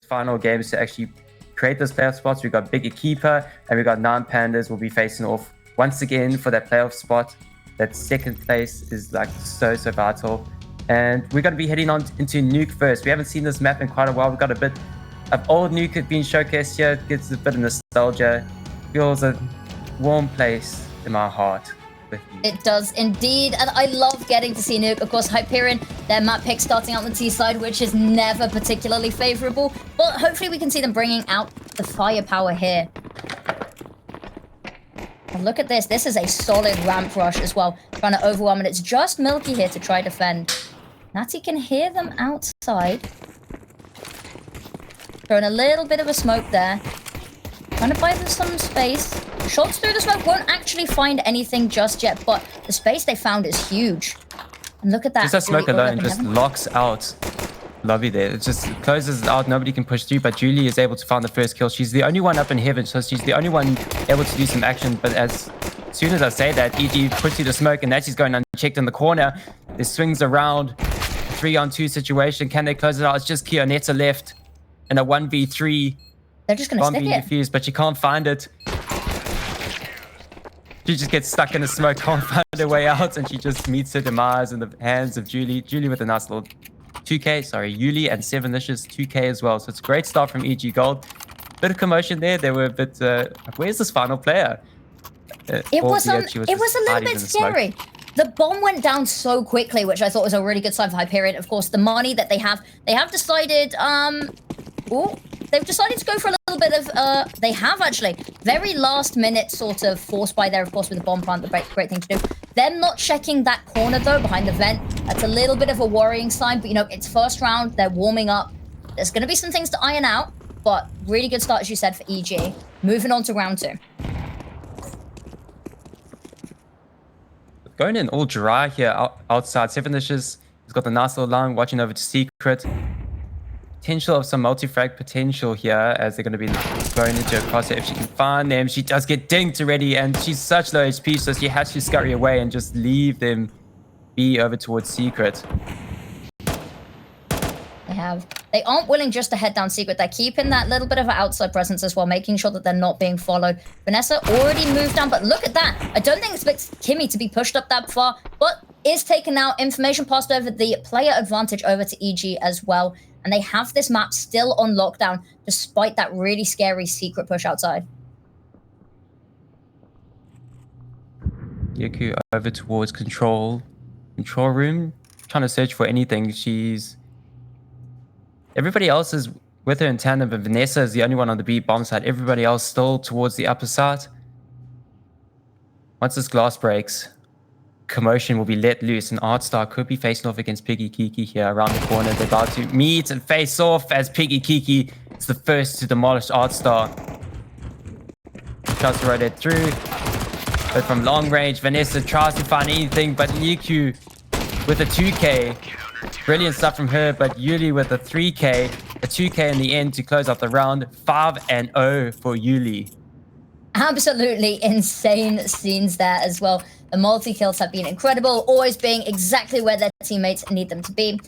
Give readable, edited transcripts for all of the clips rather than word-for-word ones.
final games to actually create those playoff spots. We got Biggie Keeper and we got 9 Pandas will be facing off once again for that playoff spot. That second place is like so vital. And we're going to be heading on into Nuke first. We haven't seen this map in quite a while. We've got a bit of old Nuke being showcased here. It gives a bit of nostalgia. Feels a warm place in my heart. It does indeed, and I love getting to see Nuke. Of course, Hyperion, their map pick starting out on the T side, which is never particularly favorable, but hopefully we can see them bringing out the firepower here. And look at this. This is a solid ramp rush as well, trying to overwhelm, and it's just Milky here to try defend. Natty can hear them outside. Throwing a little bit of a smoke there. Trying to buy them some space. Shots through the smoke won't actually find anything just yet, but the space they found is huge. And look at that. Just that smoke alone just locks out Lobby there. It just closes it out. Nobody can push through, but JULI is able to find the first kill. She's the only one up in heaven, so she's the only one able to do some action. But as soon as I say that, EG puts through the smoke, and as she's going unchecked in the corner, this swings around 3-on-2 situation. Can they close it out? It's just Kionetta left in a 1v3. They're just going to stick it. Defused, but she can't find it. She just gets stuck in the smoke, can't find her way out, and she just meets her demise in the hands of JULI. JULI with a nice little 2k, sorry, JULI and 7licious 2k as well. So it's a great start from EG Gold. Bit of commotion there. They were a bit, where's this final player? It was a little bit scary. The bomb went down so quickly, which I thought was a really good sign for Hyperion. Of course, the money that they have decided, they've decided to go for a little bit of, they have actually, very last minute sort of force buy there, of course, with the bomb plant, the great thing to do. Them not checking that corner though, behind the vent, that's a little bit of a worrying sign, but you know, it's first round, they're warming up. There's going to be some things to iron out, but really good start, as you said, for EG. Moving on to round 2. Going in all dry here outside. 7licious has got the nice little line, watching over to Secret. Potential of some multi-frag potential here as they're going to be going into a crosshair. If she can find them, she does get dinked already, and she's such low HP, so she has to scurry away and just leave them be over towards Secret. They aren't willing just to head down Secret. They're keeping that little bit of an outside presence as well, making sure that they're not being followed. Vanessa already moved down, but look at that. I don't think expect Kimmy to be pushed up that far, but is taken out. Information passed over, the player advantage over to EG as well. And they have this map still on lockdown, despite that really scary Secret push outside. Yaku over towards control room, trying to search for anything. Everybody else is with her in tandem, but Vanessa is the only one on the B bomb side. Everybody else still towards the upper side. Once this glass breaks, commotion will be let loose, and Artstar could be facing off against Piggy Kiki here around the corner. They're about to meet and face off as Piggy Kiki is the first to demolish Artstar. Tries to rotate through, but from long range, Vanessa tries to find anything, but Liku with a 2k. Brilliant stuff from her, but JULI with a 3k, a 2k in the end to close out the round. 5-0 for JULI. Absolutely insane scenes there as well. The multi-kills have been incredible, always being exactly where their teammates need them to be.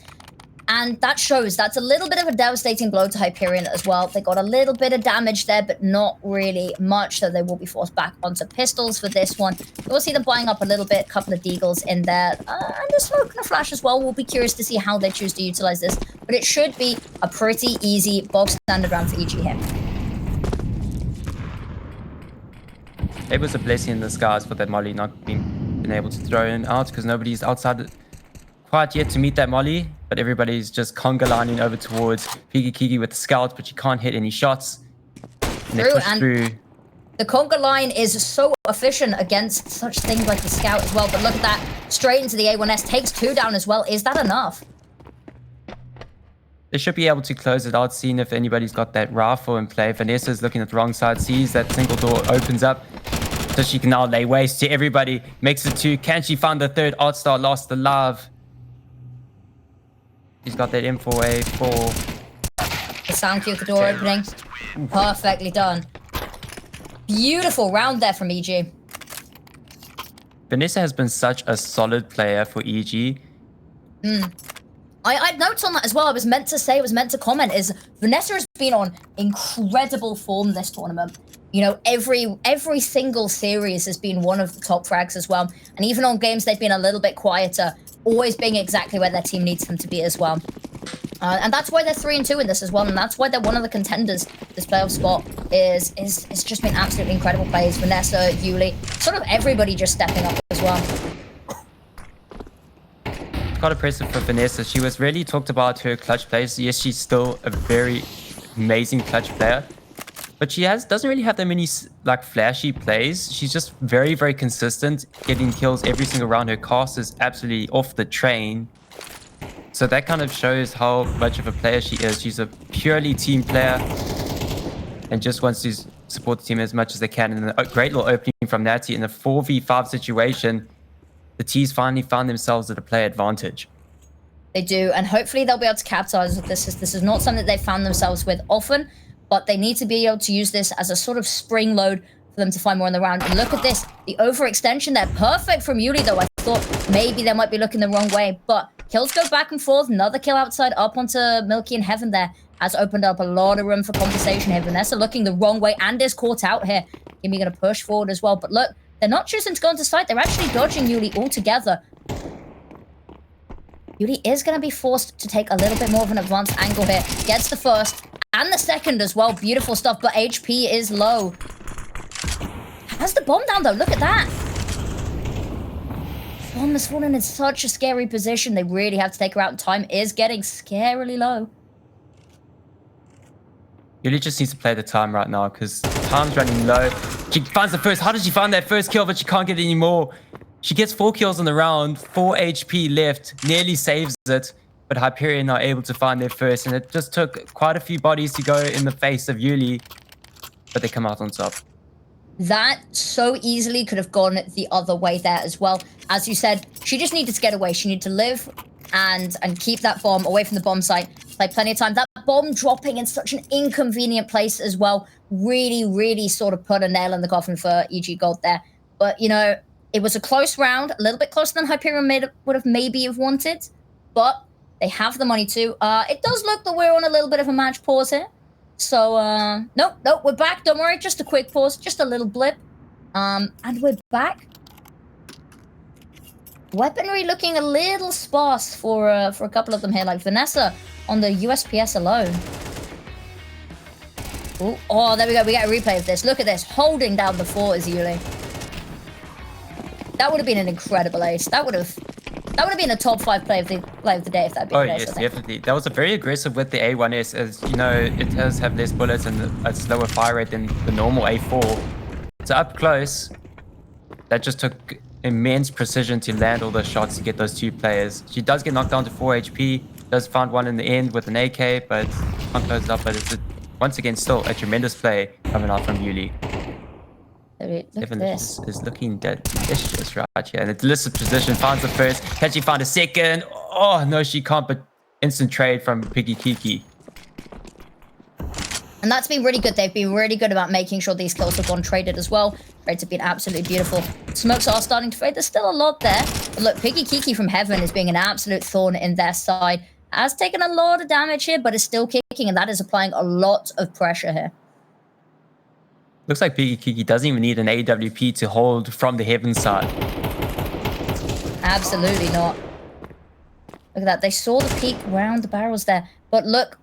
And that shows. That's a little bit of a devastating blow to Hyperion as well. They got a little bit of damage there, but not really much, so they will be forced back onto pistols for this one. We'll see them buying up a little bit, a couple of deagles in there, and a smoke and a flash as well. We'll be curious to see how they choose to utilize this, but it should be a pretty easy box standard round for EG here. It was a blessing in disguise for that Molly not being able to throw in out, because nobody's outside quite yet to meet that Molly, but everybody's just conga lining over towards Piggy Kiki with the scout, but she can't hit any shots. And they push through. The conga line is so efficient against such things like the scout as well, but look at that. Straight into the A1S, takes 2 down as well. Is that enough? They should be able to close it out, seeing if anybody's got that rifle in play. Vanessa's looking at the wrong side, sees that single door opens up, so she can now lay waste to everybody. Makes it 2. Can she find the third? Artstar lost alive. She's got that M4A4. The sound cue with the door opening. Perfectly done. Beautiful round there from EG. Vanessa has been such a solid player for EG. I had notes on that as well. I was meant to say, comment, is Vanessa has been on incredible form this tournament. You know, every single series has been one of the top frags as well. And even on games they've been a little bit quieter, always being exactly where their team needs them to be as well. And that's why they're 3-2 in this as well, and that's why they're one of the contenders. This playoff spot is just been absolutely incredible plays. Vanessa, JULI, sort of everybody just stepping up as well. Quite impressive for Vanessa. She was really talked about her clutch plays. Yes, she's still a very amazing clutch player, but she doesn't really have that many like flashy plays. She's just very, very consistent, getting kills every single round. Her cast is absolutely off the train. So that kind of shows how much of a player she is. She's a purely team player and just wants to support the team as much as they can. And a great little opening from Natty in a 4v5 situation. The T's finally found themselves at a play advantage. They do, and hopefully they'll be able to capitalize with this. This is not something that they've found themselves with often, but they need to be able to use this as a sort of spring load for them to find more in the round. And look at this, the overextension there. Perfect from JULI, though. I thought maybe they might be looking the wrong way, but kills go back and forth. Another kill outside up onto Milky and Heaven there has opened up a lot of room for conversation here. Vanessa looking the wrong way and is caught out here. Gimme gonna push forward as well, but look, they're not choosing to go into sight. They're actually dodging JULI altogether. JULI is going to be forced to take a little bit more of an advanced angle here. Gets the first and the second as well. Beautiful stuff, but HP is low. Has the bomb down, though. Look at that. Bomb has fallen in such a scary position. They really have to take her out, and time is getting scarily low. JULI just needs to play the time right now because time's running low. She finds the first. How did she find that first kill, but she can't get any more? She gets 4 kills on the round, 4 HP left, nearly saves it, but Hyperion are able to find their first, and it just took quite a few bodies to go in the face of JULI, but they come out on top. That so easily could have gone the other way there as well. As you said, she just needed to get away. She needed to live and keep that bomb away from the bomb site. Like plenty of time. That bomb dropping in such an inconvenient place as well really, really sort of put a nail in the coffin for EG Gold there. But, you know, it was a close round, a little bit closer than Hyperion would have maybe wanted, but they have the money too. It does look that we're on a little bit of a match pause here. So, nope, we're back. Don't worry, just a quick pause, just a little blip. And we're back. Weaponry looking a little sparse for a couple of them here, like Vanessa on the USPS alone. Ooh, oh, there we go. We get a replay of this. Look at this. Holding down the fort is JULI. That would have been an incredible ace. That would have been a top 5 play of the day if that'd been an ace. Yes, definitely. That was a very aggressive with the A1S, as you know, it does have less bullets and a slower fire rate than the normal A4. So up close, that just took immense precision to land all those shots to get those 2 players. She does get knocked down to 4 HP, does find one in the end with an AK, but can't close it up. But it's once again still a tremendous play coming out from JULI. Look this is looking delicious right here. And it's illicit position, finds the first. Can she find a second? Oh, no, she can't, but instant trade from Piggy Kiki. And that's been really good. They've been really good about making sure these kills have gone traded as well. Trades have been absolutely beautiful. Smokes are starting to fade. There's still a lot there. But look, Piggy Kiki from Heaven is being an absolute thorn in their side. Has taken a lot of damage here, but is still kicking, and that is applying a lot of pressure here. Looks like Piggy Kiki doesn't even need an AWP to hold from the Heaven side. Absolutely not. Look at that. They saw the peek around the barrels there. But look,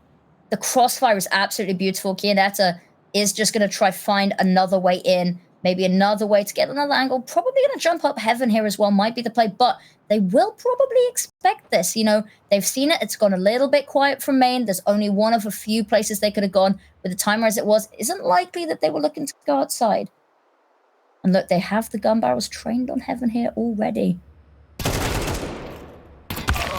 the crossfire is absolutely beautiful. Kianetta is just going to try find another way in. Maybe another way to get another angle. Probably going to jump up Heaven here as well. Might be the play, but they will probably expect this. You know, they've seen it. It's gone a little bit quiet from main. There's only one of a few places they could have gone. With the timer as it was, isn't likely that they were looking to go outside. And look, they have the gun barrels trained on Heaven here already.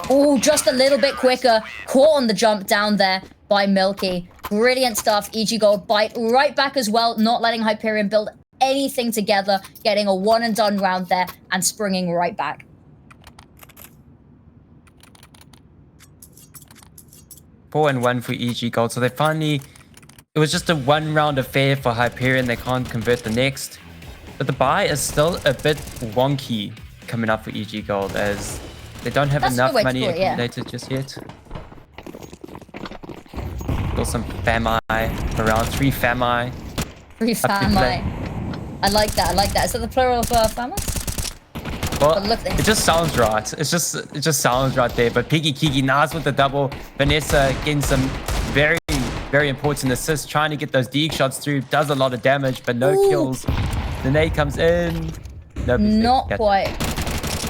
Oh, just a little bit quicker. Caught on the jump down there by Milky. Brilliant stuff. EG Gold bite right back as well. Not letting Hyperion build anything together. Getting a one and done round there and springing right back. Four and 1 for EG Gold. So they finally... It was just a 1-round affair for Hyperion. They can't convert the next. But the buy is still a bit wonky coming up for EG Gold, as they don't have enough money accumulated just yet. Still some fami around 3 fami. 3 fami. I like that. I like that. Is that the plural of famas? Well, it just sounds right. It just sounds right there. But Piggy Kiki, nice with the double. Vanessa getting some very, very important assists, trying to get those deke shots through. Does a lot of damage, but no kills. The nade comes in. Not quite.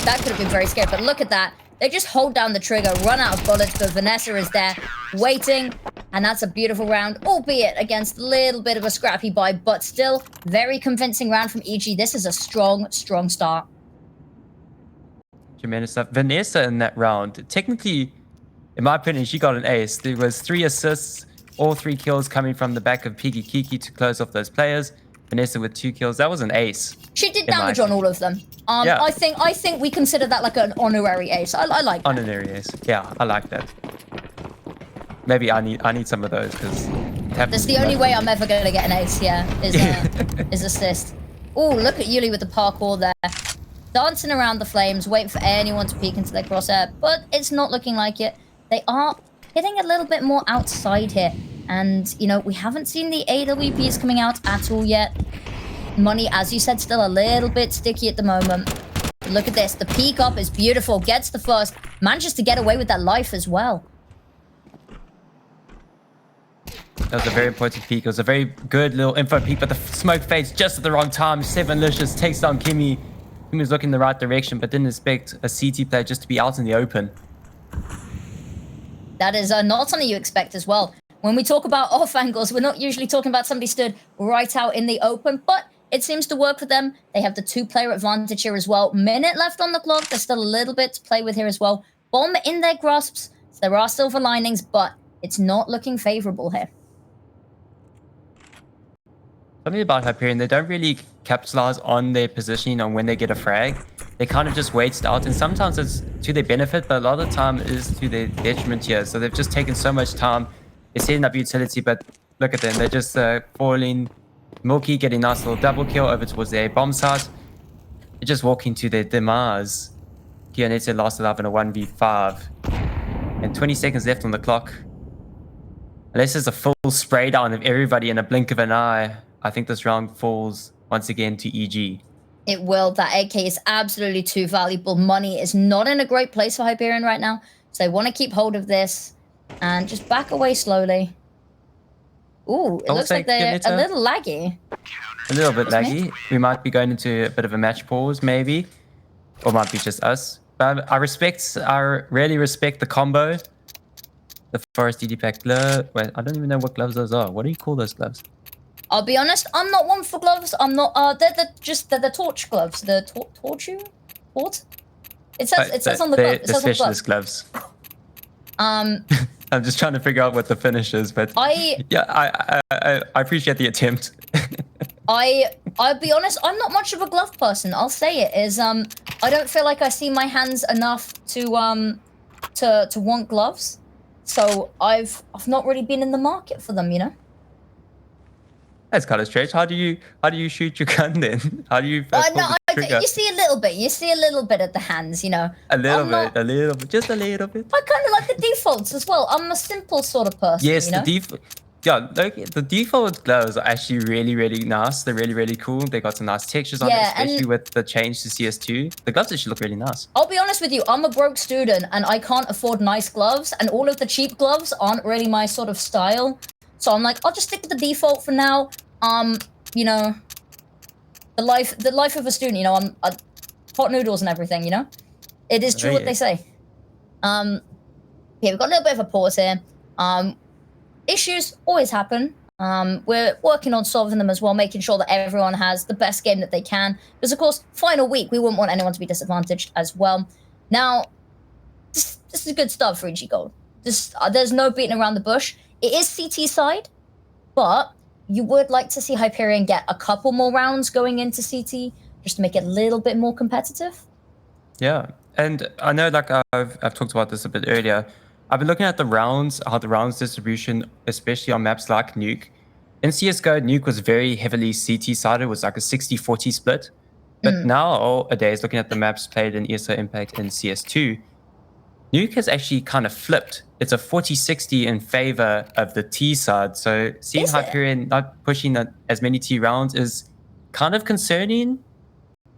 That could have been very scary, but look at that. They just hold down the trigger, run out of bullets, but Vanessa is there waiting. And that's a beautiful round, albeit against a little bit of a scrappy buy, but still very convincing round from EG. This is a strong, strong start. Tremendous stuff. Vanessa in that round, technically, in my opinion, she got an ace. There was 3 assists, all 3 kills coming from the back of Piggy Kiki to close off those players. Vanessa with 2 kills. That was an ace. She did damage on all of them. Yeah. I think we consider that like an honorary ace. I like that. Honorary ace. Yeah, I like that. Maybe I need some of those because that's the only way I'm ever gonna get an ace. Yeah, is assist. Oh, look at JULI with the parkour there, dancing around the flames, waiting for anyone to peek into their crosshair. But it's not looking like it. They are hitting a little bit more outside here, and you know we haven't seen the AWPs coming out at all yet. Money, as you said, still a little bit sticky at the moment. Look at this. The peek up is beautiful. Gets the first. Manages to get away with that life as well. That was a very important peek. It was a very good little info peek, but the smoke fades just at the wrong time. 7licious takes down Kimmy. Kimmy was looking in the right direction, but didn't expect a CT player just to be out in the open. That is not something you expect as well. When we talk about off angles, we're not usually talking about somebody stood right out in the open, but it seems to work for them. They have the 2-player advantage here as well. Minute left on the clock. There's still a little bit to play with here as well. Bomb in their grasps. So there are silver linings, but it's not looking favorable here. Something about Hyperion, they don't really capitalize on their positioning on when they get a frag. They kind of just wait it out, and sometimes it's to their benefit, but a lot of the time it is to their detriment here. So they've just taken so much time. They're setting up utility, but look at them. They're just falling. Milky getting a nice little double kill over towards their bomb site. They're just walking to their demise. Kionete lost alive in a 1v5. And 20 seconds left on the clock. Unless there's a full spray down of everybody in a blink of an eye, I think this round falls once again to EG. It will. That AK is absolutely too valuable. Money is not in a great place for Hyperion right now. So they want to keep hold of this and just back away slowly. Ooh, it looks like they're a little laggy. A little bit laggy. We might be going into a bit of a match pause, maybe. Or might be just us. But I really respect the combo. The Forest DD pack glove. Wait, I don't even know what gloves those are. What do you call those gloves? I'll be honest, I'm not one for gloves. I'm not. They're the torch gloves. The torchu? What? It says on the glove. The specialist gloves. I'm just trying to figure out what the finish is, but I appreciate the attempt. I'll be honest, I'm not much of a glove person. I'll say it is. I don't feel like I see my hands enough to want gloves. So I've not really been in the market for them, you know. That's kind of strange. How do you shoot your gun then? How do you? You see a little bit. You see a little bit at the hands, you know. A little bit, just a little bit. I kind of like the defaults as well. I'm a simple sort of person. Yes, you know? the default gloves are actually really, really nice. They're really, really cool. They got some nice textures on it, especially with the change to CS2. The gloves actually look really nice. I'll be honest with you. I'm a broke student and I can't afford nice gloves, and all of the cheap gloves aren't really my sort of style. So I'm like, I'll just stick with the default for now. You know, the life of a student, you know, I'm hot noodles and everything, you know? It is true what they say. Yeah, we've got a little bit of a pause here. Issues always happen. We're working on solving them as well, making sure that everyone has the best game that they can. Because, of course, final week, we wouldn't want anyone to be disadvantaged as well. Now, this is good stuff for EG Gold. There's no beating around the bush. It is CT side, but you would like to see Hyperion get a couple more rounds going into CT just to make it a little bit more competitive. Yeah, and I know, like I've talked about this a bit earlier. I've been looking at the rounds, how the rounds distribution, especially on maps like Nuke. In CSGO, Nuke was very heavily CT-sided. It was like a 60-40 split. But nowadays, looking at the maps played in ESL Impact and CS2, Nuke has actually kind of flipped. it's a 40-60 in favor of the T side. So seeing Hyperion not pushing as many T rounds is kind of concerning,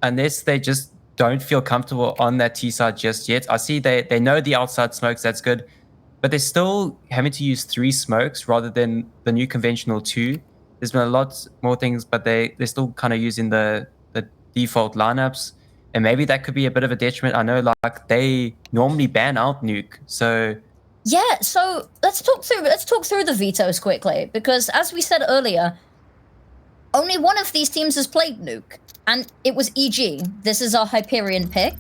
unless they just don't feel comfortable on that T side just yet. I see they know the outside smokes, that's good, but they're still having to use 3 smokes rather than the new conventional 2. There's been a lot more things, but they're still kind of using the default lineups, and maybe that could be a bit of a detriment. I know like they normally ban out Nuke, so yeah. So let's talk through the vetoes quickly, because as we said earlier, only one of these teams has played Nuke, and it was EG. This is our Hyperion pick.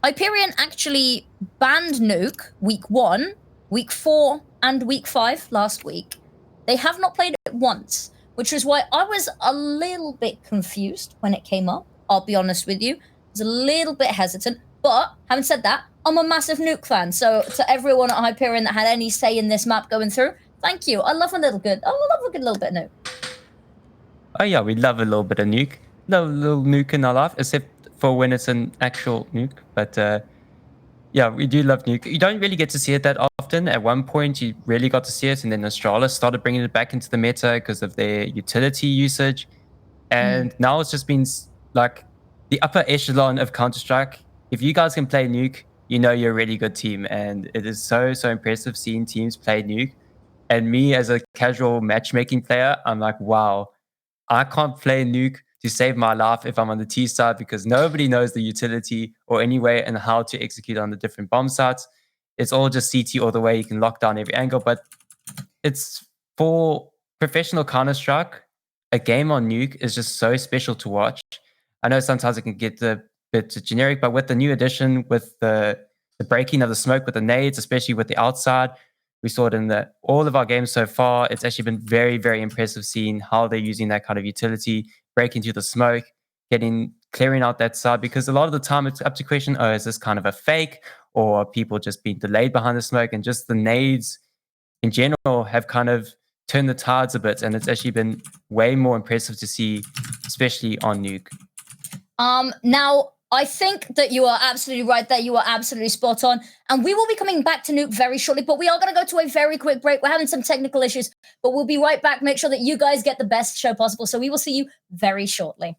Hyperion actually banned Nuke week 1, week 4, and week 5 last week. They have not played it once, which is why I was a little bit confused when it came up. I'll be honest with you. I was a little bit hesitant, but having said that, I'm a massive Nuke fan. So to everyone at Hyperion that had any say in this map going through, thank you. I love a little good little bit of Nuke. Oh yeah, we love a little bit of Nuke. Love a little Nuke in our life, except for when it's an actual Nuke. But yeah, we do love Nuke. You don't really get to see it that often. At one point, you really got to see it, and then Astralis started bringing it back into the meta because of their utility usage. And now it's just been like the upper echelon of Counter-Strike. If you guys can play Nuke, you know you're a really good team. And it is so impressive seeing teams play Nuke. And me as a casual matchmaking player, I'm like, wow, I can't play Nuke to save my life if I'm on the T side, because nobody knows the utility or any way and how to execute on the different bomb sites. It's all just CT all the way. You can lock down every angle, but it's for professional Counter-Strike. A game on Nuke is just so special to watch. I know sometimes it can get a bit generic, but with the new addition, with the breaking of the smoke with the nades, especially with the outside, we saw it in all of our games so far. It's actually been very impressive seeing how they're using that kind of utility, breaking through the smoke, clearing out that side, because a lot of the time it's up to question, oh, is this kind of a fake, or are people just being delayed behind the smoke? And just the nades in general have kind of turned the tides a bit, and it's actually been way more impressive to see, especially on Nuke. Now, I think that you are absolutely right there. You are absolutely spot on. And we will be coming back to Nuke very shortly, but we are going to go to a very quick break. We're having some technical issues, but we'll be right back. Make sure that you guys get the best show possible. So we will see you very shortly.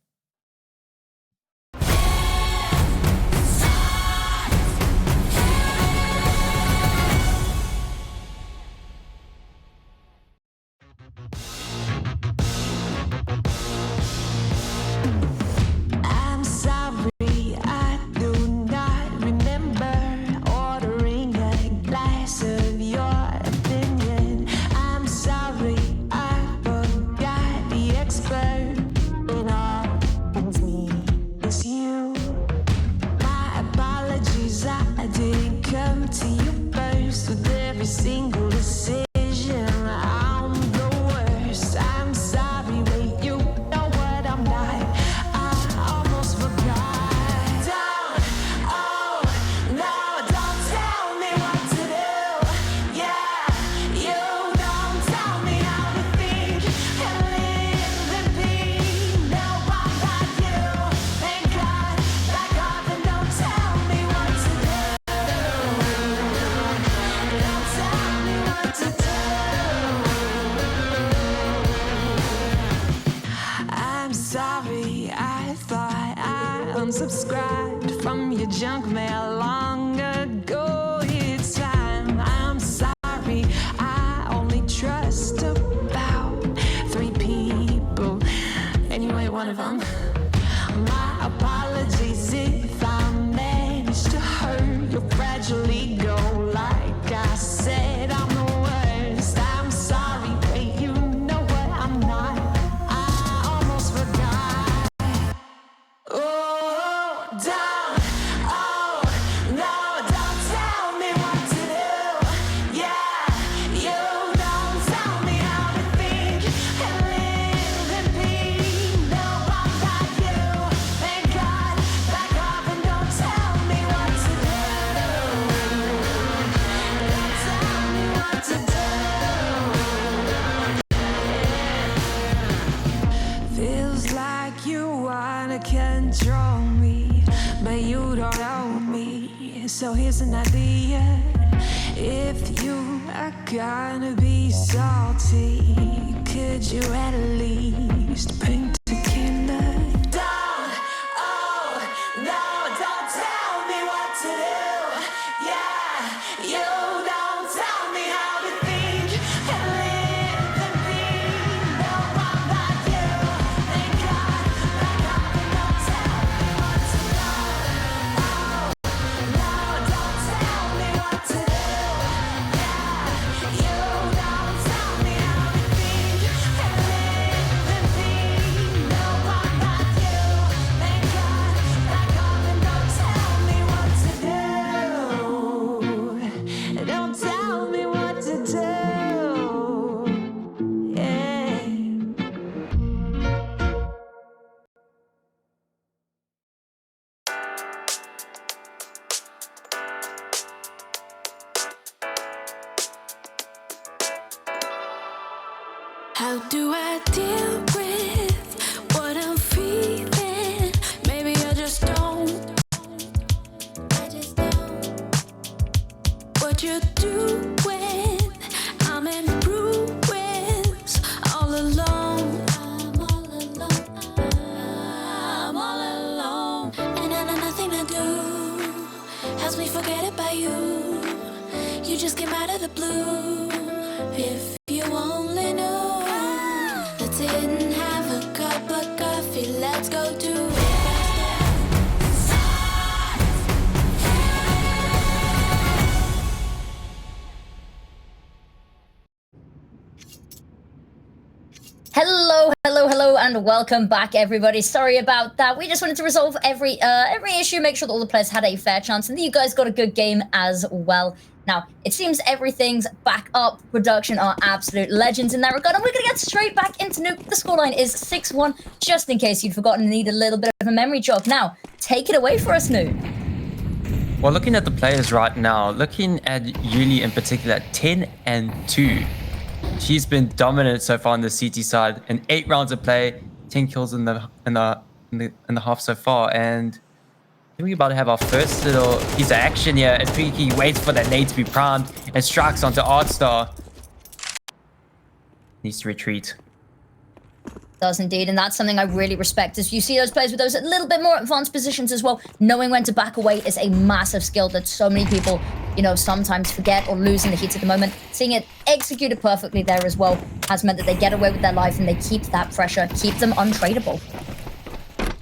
Unsubscribed from your junk mail long ago. It's time. I'm sorry, I only trust about 3 people. Anyway, one of them. My apologies if I managed to hurt your fragile ego. Like I said, I'm the worst. I'm sorry, wait, you know what I'm not. I almost forgot. Oh. Control me, but you don't own me. So here's an idea. If you are gonna be salty, could you at least paint tequila? Don't, oh, no, don't tell me what to do. Yeah, you don't tell me how to think and live and be. No one but you. Thank God, don't tell me what to know. Oh, no, don't tell me what to do. Yeah, you don't tell me how to think and live and be. No one but you. Thank God, don't tell me what to do. Don't tell me what to do. Yeah. How do I deal with what I'm feeling? Maybe I just don't. What you doing? I'm in ruins, all alone. I'm all alone. I'm all alone. And I know nothing to do helps me forget about you. You just came out of the blue. If you only knew that didn't have a cup of coffee, let's go do it. Hello, and welcome back, everybody. Sorry about that. We just wanted to resolve every issue, make sure that all the players had a fair chance, and that you guys got a good game as well. Now, it seems everything's back up. Production are absolute legends in that regard, and we're gonna get straight back into Nuke. The scoreline is 6-1, just in case you'd forgotten and need a little bit of a memory jog. Now, take it away for us, Nuke. Well, looking at the players right now, looking at JULI in particular, 10-2. She's been dominant so far on the CT side in 8 rounds of play, 10 kills in the half so far, and I think we're about to have our first little piece of action here as Pinky waits for that nade to be primed and strikes onto Artstar. Needs to retreat. Does indeed, and that's something I really respect. As you see those players with those a little bit more advanced positions as well, knowing when to back away is a massive skill that so many people, you know, sometimes forget or lose in the heat of the moment. Seeing it executed perfectly there as well has meant that they get away with their life and they keep that pressure, keep them untradeable.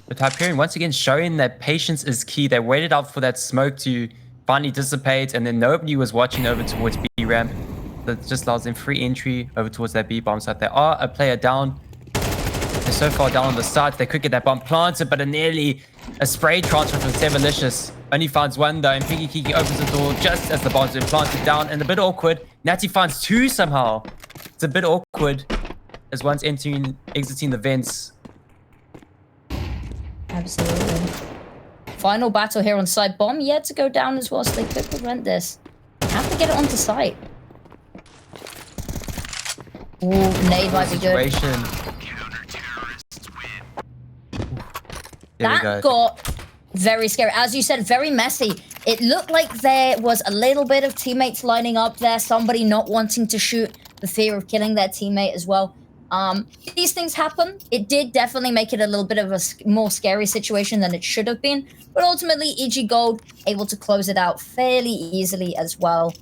But Hyperion once again showing that patience is key. They waited out for that smoke to finally dissipate, and then nobody was watching over towards B ramp. That just allows them free entry over towards that B bomb site. They are a player down. They're so far down on the side, they could get that bomb planted, but nearly a spray transfer from Sevalicious. Only finds one though, and Piggy Kiki opens the door just as the bomb's been planted down, and a bit awkward. Natty finds 2 somehow. It's a bit awkward as one's exiting the vents. Absolutely. Final battle here on side. Bomb yet to go down as well, so they could prevent this. Have to get it onto site. Ooh, nade might be good. That got very scary. As you said, very messy. It looked like there was a little bit of teammates lining up there. Somebody not wanting to shoot. The fear of killing their teammate as well. These things happen. It did definitely make it a little bit of a more scary situation than it should have been. But ultimately, EG Gold able to close it out fairly easily as well.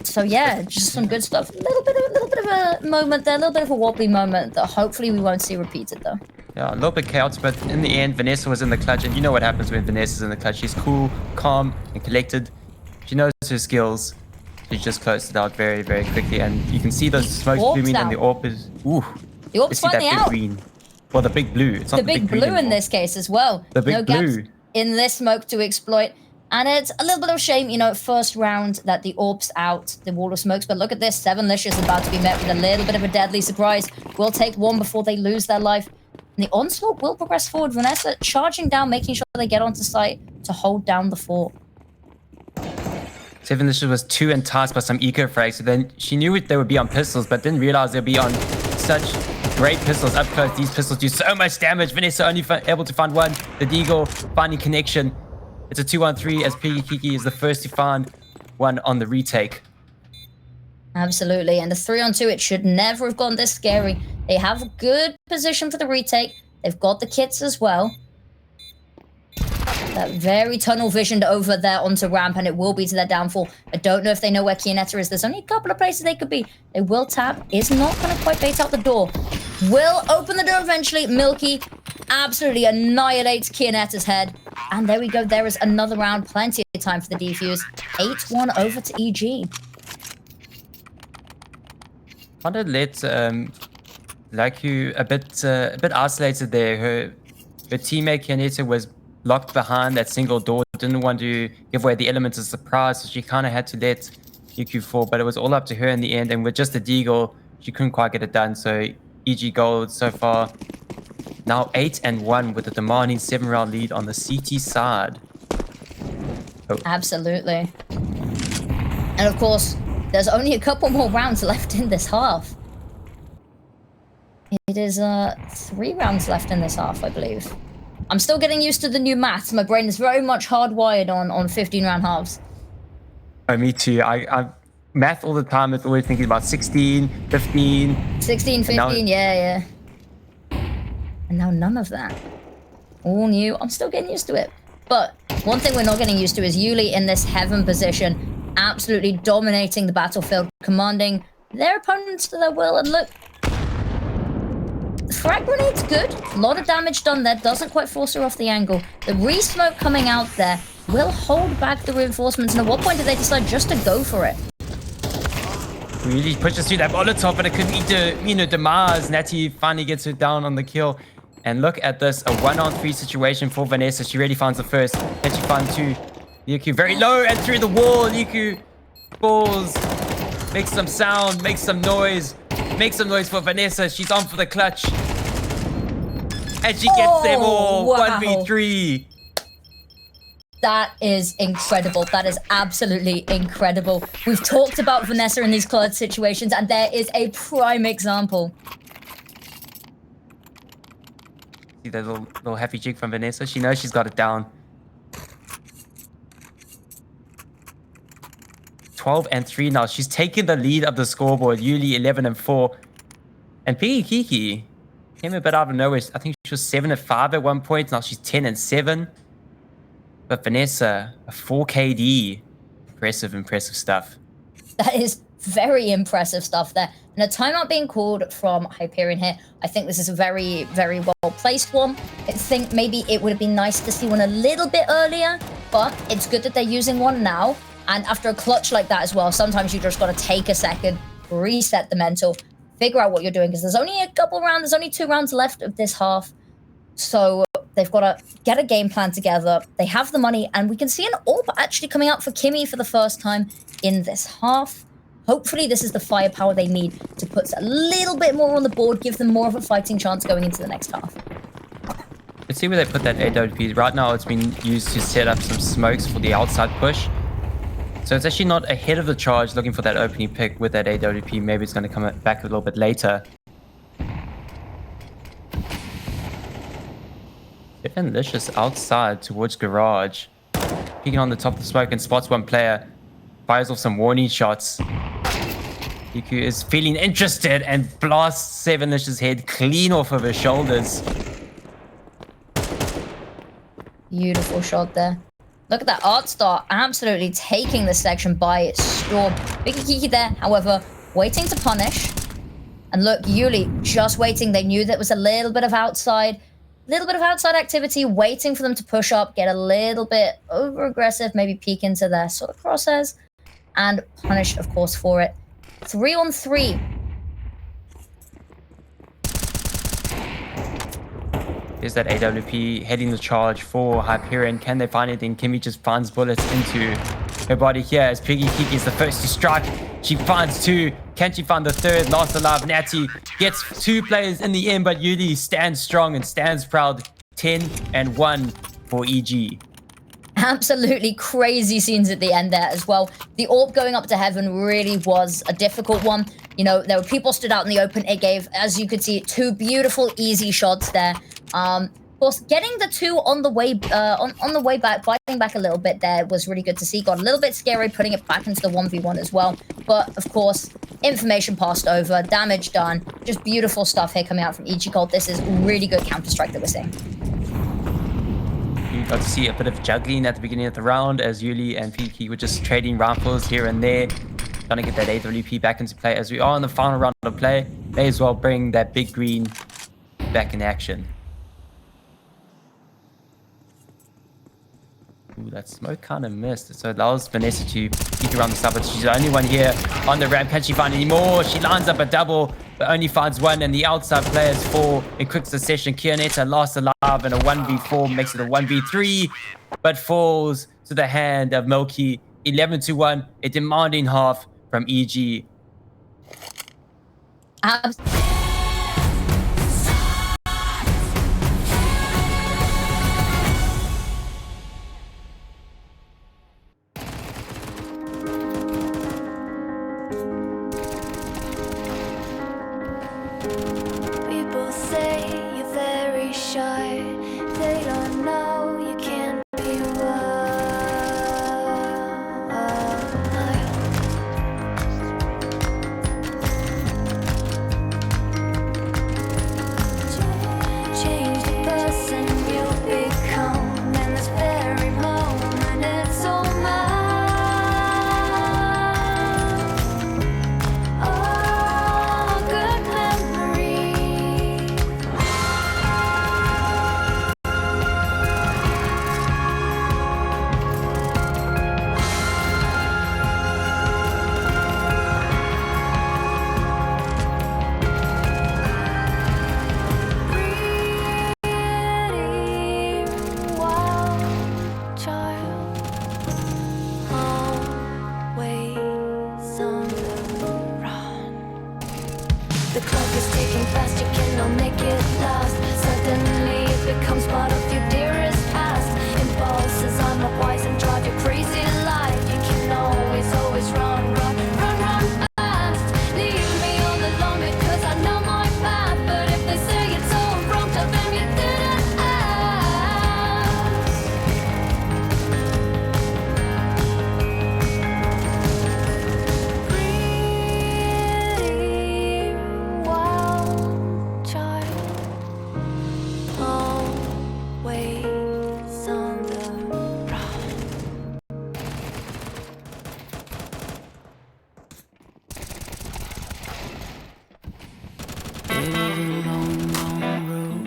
So yeah, just some good stuff. A little bit of a moment there, a little bit of a wobbly moment that hopefully we won't see repeated though. Yeah, a little bit chaotic, but in the end, Vanessa was in the clutch, and you know what happens when Vanessa's in the clutch. She's cool, calm, and collected. She knows her skills. She just closed it out very, very quickly, and you can see those smokes blooming, and the AWP is... Ooh. The AWP's finally out. Green. Well, the big blue. It's not the big blue in this case as well. The big blue. No gaps in this smoke to exploit. And it's a little bit of a shame, you know, first round that the AWP's out, the wall of smokes. But look at this, Sevalicious about to be met with a little bit of a deadly surprise. Will take one before they lose their life. And the onslaught will progress forward. Vanessa charging down, making sure they get onto site to hold down the fort. Sevalicious was too enticed by some eco frags, so then she knew they would be on pistols, but didn't realize they'd be on such great pistols up close. These pistols do so much damage. Vanessa only able to find one. The Deagle finding connection. It's a 2-on-3 as Piggy Kiki is the first to find one on the retake. Absolutely, and the 3-on-2, it should never have gone this scary. They have a good position for the retake. They've got the kits as well. That very tunnel visioned over there onto ramp, and it will be to their downfall. I don't know if they know where Kionetta is. There's only a couple of places they could be. They will tap. Is not going to quite bait out the door. Will open the door eventually. Milky absolutely annihilates Kionetta's head. And there we go. There is another round. Plenty of time for the defuse. 8-1 over to EG. Kind of let you a bit isolated there. Her teammate Kionetta was locked behind that single door, didn't want to give away the element of surprise, so she kind of had to let Nuke fall, but it was all up to her in the end, and with just a deagle, she couldn't quite get it done. So EG gold so far, now 8-1 with a demanding 7-round lead on the CT side. Oh. Absolutely. And of course, there's only a couple more rounds left in this half. It is 3 rounds left in this half, I believe. I'm still getting used to the new maths. My brain is very much hardwired on 15-round halves. Oh, me too. I math all the time. It's always thinking about 16, 15. 16, 15, yeah. And now none of that. All new. I'm still getting used to it. But one thing we're not getting used to is JULI in this heaven position, absolutely dominating the battlefield, commanding their opponents to their will. And look, frag grenade's good. A lot of damage done there. Doesn't quite force her off the angle. The re-smoke coming out there will hold back the reinforcements. And at what point did they decide just to go for it? Really pushes through that Molotov, but it could lead to, demise. Natty finally gets her down on the kill. And look at this, a 1-on-3 situation for Vanessa. She already finds the first. Then she finds 2. Nuke very low and through the wall. Nuke falls. Makes some sound, makes some noise. Make some noise for Vanessa. She's on for the clutch. And she gets them all. Wow. 1v3. That is incredible. That is absolutely incredible. We've talked about Vanessa in these clutch situations, and there is a prime example. See that little happy jig from Vanessa? She knows she's got it down. 12-3 now. She's taken the lead of the scoreboard. JULI 11-4. And Piggy Kiki came a bit out of nowhere. I think she was 7-5 at one point. Now she's 10-7. But Vanessa, a 4 KD. Impressive stuff. That is very impressive stuff there. And a timeout being called from Hyperion here. I think this is a very, very well-placed one. I think maybe it would have been nice to see one a little bit earlier, but it's good that they're using one now. And after a clutch like that as well, sometimes you just got to take a second, reset the mental, figure out what you're doing, because there's only a couple rounds, there's only 2 rounds left of this half. So they've got to get a game plan together. They have the money, and we can see an AWP actually coming out for Kimmy for the first time in this half. Hopefully this is the firepower they need to put a little bit more on the board, give them more of a fighting chance going into the next half. Let's see where they put that AWP. Right now it's been used to set up some smokes for the outside push. So it's actually not ahead of the charge looking for that opening pick with that AWP. Maybe it's going to come back a little bit later. Licious outside towards garage. Peeking on the top of the smoke and spots one player. Fires off some warning shots. Nuke is feeling interested and blasts Licious' head clean off of her shoulders. Beautiful shot there. Look at that art star absolutely taking this section by storm. Biggie Kiki there, however, waiting to punish. And look, JULI just waiting. They knew that was a little bit of outside activity, waiting for them to push up, get a little bit over aggressive, maybe peek into their sort of crosshairs, and punished, of course, for it. 3-on-3. Here's that AWP heading the charge for Hyperion. Can they find anything? Kimmy just finds bullets into her body here as Piggy Kiki is the first to strike. She finds 2. Can she find the 3rd? Last alive, Natty gets 2 players in the end, but JULI stands strong and stands proud. 10-1 for EG. Absolutely crazy scenes at the end there as well. The AWP going up to heaven really was a difficult one. You know, there were people stood out in the open. It gave, as you could see, 2 beautiful, easy shots there. course, getting the 2 on the way on the way back, fighting back a little bit there was really good to see. Got a little bit scary putting it back into the 1v1 as well. But, of course, information passed over, damage done. Just beautiful stuff here coming out from EG Gold. This is really good Counter-Strike that we're seeing. You got to see a bit of juggling at the beginning of the round as JULI and Peaky were just trading rifles here and there, trying to get that AWP back into play. As we are in the final round of play, may as well bring that big green back in action. Ooh, that smoke kind of missed. So it allows Vanessa to peek around the side, but she's the only one here on the ramp. Can she find any more? She lines up a double, but only finds one, and the outside players fall in quick succession. Kioneta last alive in a 1v4, makes it a 1v3, but falls to the hand of Milky. 11-1, a demanding half from EG. People say you're very shy. They don't know you can't be Change the person you'll become, and this very moment it's all mine. Oh, good memory. Wild child, always on the run. The clock is ticking fast, you cannot make it last. Suddenly it becomes part of your dearest past. Impulses are not wise and drive you crazy life. You can always run fast. Leave me all alone because I know my path. But if they say it's all wrong, tell them you didn't ask. Pretty wild child, always on the run. It was a long, long road,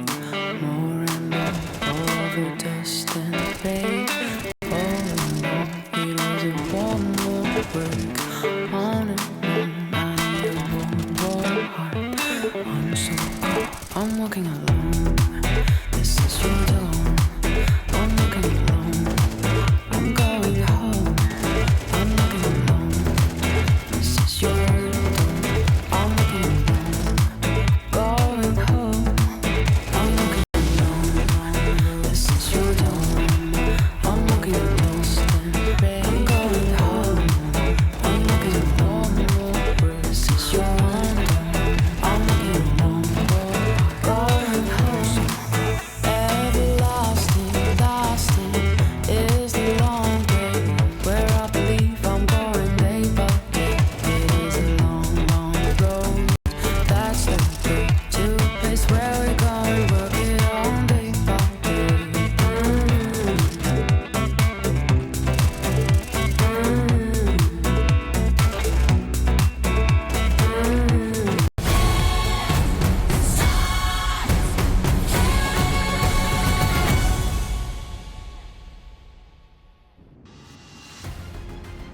more and more over dust and rain. All along, it was a one more break. On and on, I need a one more heart. I'm so cold, I'm walking alone. This is your zone. I'm walking alone. I'm going home. I'm walking alone. This is your zone. I'm walking alone. Going home, I'm walking alone. This is your zone. I'm walking alone. I'm going home, I'm walking alone. This is your zone. I'm walking alone. Going home. Everlasting, lasting is the long way where I believe I'm going day by day. It is a long, long road. That's the way to a place where we're going, work it on day by day.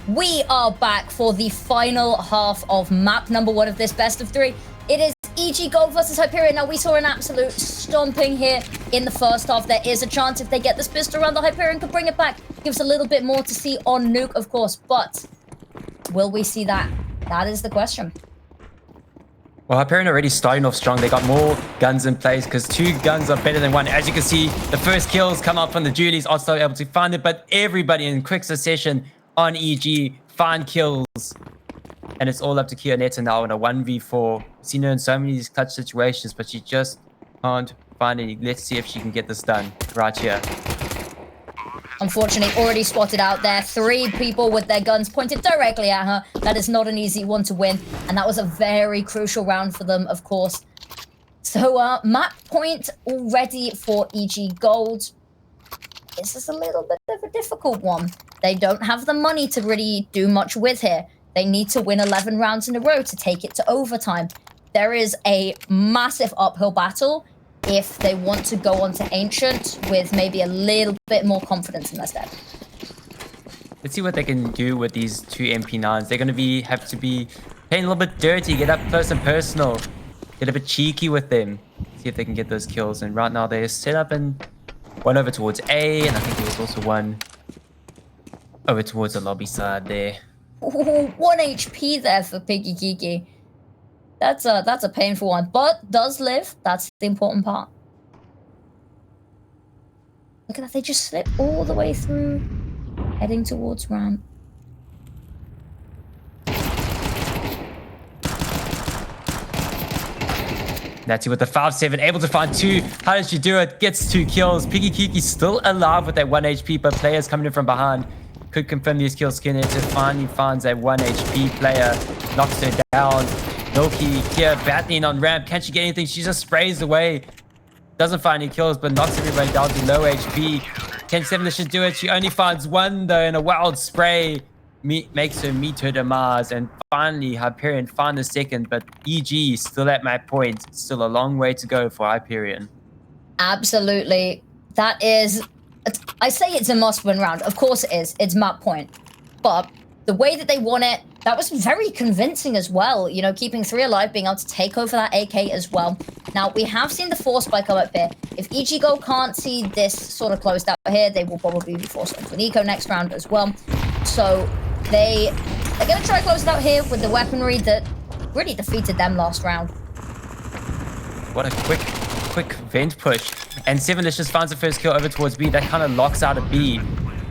We are back for the final half of map number 1 of this best of 3. It is EG Gold versus Hyperion. Now, we saw an absolute stomping here in the first half. There is a chance if they get this pistol around, the Hyperion could bring it back. Gives a little bit more to see on Nuke, of course, but will we see that? That is the question. Well, Hyperion already starting off strong. They got more guns in place because 2 guns are better than 1. As you can see, the first kills come out from the JULIs, also able to find it, but everybody in quick succession on EG find kills. And it's all up to Kioneta now in a 1v4. Seen her in so many of these clutch situations, but she just can't finally, let's see if she can get this done right here. Unfortunately, already spotted out there. 3 people with their guns pointed directly at her. That is not an easy one to win. And that was a very crucial round for them, of course. So, map point already for EG Gold. This is a little bit of a difficult one. They don't have the money to really do much with here. They need to win 11 rounds in a row to take it to overtime. There is a massive uphill battle if they want to go on to Ancient with maybe a little bit more confidence in their step. Let's see what they can do with these 2 MP9s. They're going to have to be playing a little bit dirty, get up close and personal, get a bit cheeky with them, see if they can get those kills. And right now they're set up and one over towards A, and I think there was also one over towards the lobby side there. Ooh, 1 HP there for Piggy Kiki. That's a painful one, but does live. That's the important part. Look at that, they just slip all the way through, heading towards ramp. Natty with the 5-7, able to find 2. How did she do it? Gets 2 kills. Piggy Kiki still alive with that 1 HP, but players coming in from behind. Could confirm these kills. Skinner finally finds that 1 HP player, knocks her down. Nuke here battling on ramp. Can't she get anything? She just sprays away. Doesn't find any kills, but knocks everybody down to low HP. Can Sevenlish do it? She only finds 1 though in a wild spray. Makes her meet her demise. And finally, Hyperion found the second, but EG still at my point. Still a long way to go for Hyperion. Absolutely. That is... I say it's a must-win round. Of course it is. It's map point. But the way that they won it, that was very convincing as well. You know, keeping 3 alive, being able to take over that AK as well. Now, we have seen the force spike come up here. If EG Gold can't see this sort of closed out here, they will probably be forced into an eco next round as well. So they're going to try close it out here with the weaponry that really defeated them last round. What a quick vent push. And Sevenlicious finds the first kill over towards B. That kind of locks out a B.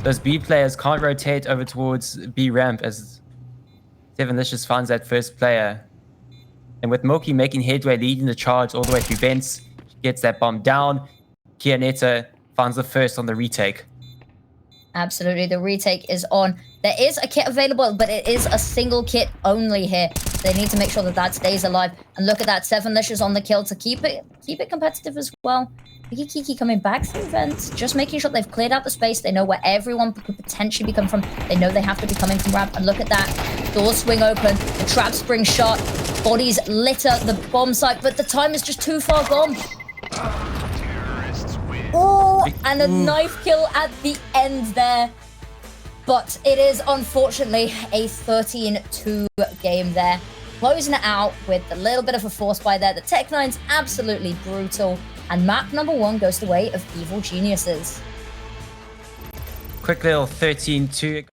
Those B players can't rotate over towards B ramp as Sevenlicious finds that first player. And with Moki making headway, leading the charge all the way through vents, she gets that bomb down. Kianeta finds the first on the retake. Absolutely, the retake is on. There is a kit available, but it is a single kit only here. They need to make sure that that stays alive. And look at that, Sevenlicious on the kill to keep it competitive as well. Piggy Kiki coming back through vents, just making sure they've cleared out the space. They know where everyone could potentially be coming from. They know they have to be coming from ramp. And look at that, doors swing open, the trap spring shot, bodies litter the bomb site, but the time is just too far gone. Oh, and a knife kill at the end there. But it is unfortunately a 13-2 game there. Closing it out with a little bit of a force by there. The Tech-9's absolutely brutal. And map number 1 goes the way of Evil Geniuses. Quick little 13-2.